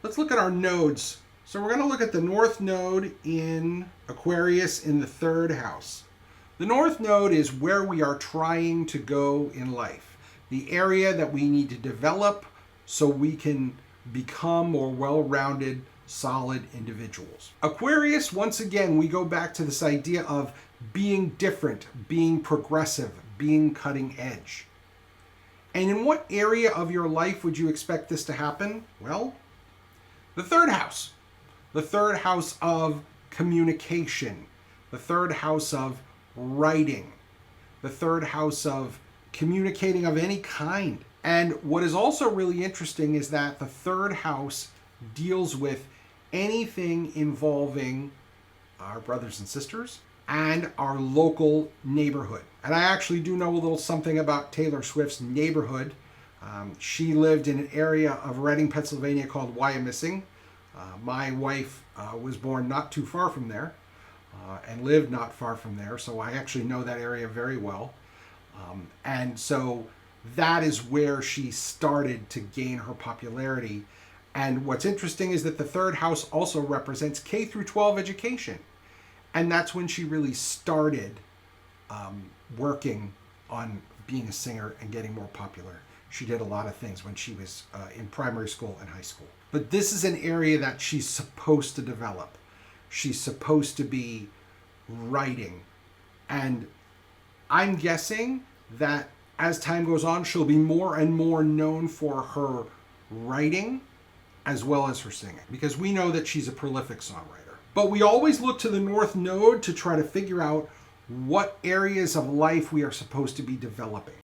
Let's look at our nodes. So we're going to look at the North Node in Aquarius in the third house. The North Node is where we are trying to go in life, the area that we need to develop so we can become more well-rounded, solid individuals. Aquarius, once again, we go back to this idea of being different, being progressive, being cutting edge. And in what area of your life would you expect this to happen? Well, the third house. The third house of communication. The third house of writing. The third house of communicating of any kind. And what is also really interesting is that the third house deals with anything involving our brothers and sisters and our local neighborhood. And I actually do know a little something about Taylor Swift's neighborhood. She lived in an area of Reading, Pennsylvania called Wyomissing. My wife was born not too far from there and lived not far from there, so I actually know that area very well. And so that is where she started to gain her popularity. And what's interesting is that the third house also represents K through 12 education. And that's when she really started working on being a singer and getting more popular. She did a lot of things when she was in primary school and high school. But this is an area that she's supposed to develop. She's supposed to be writing. And I'm guessing that as time goes on, she'll be more and more known for her writing as well as her singing, because we know that she's a prolific songwriter. But we always look to the North Node to try to figure out what areas of life we are supposed to be developing.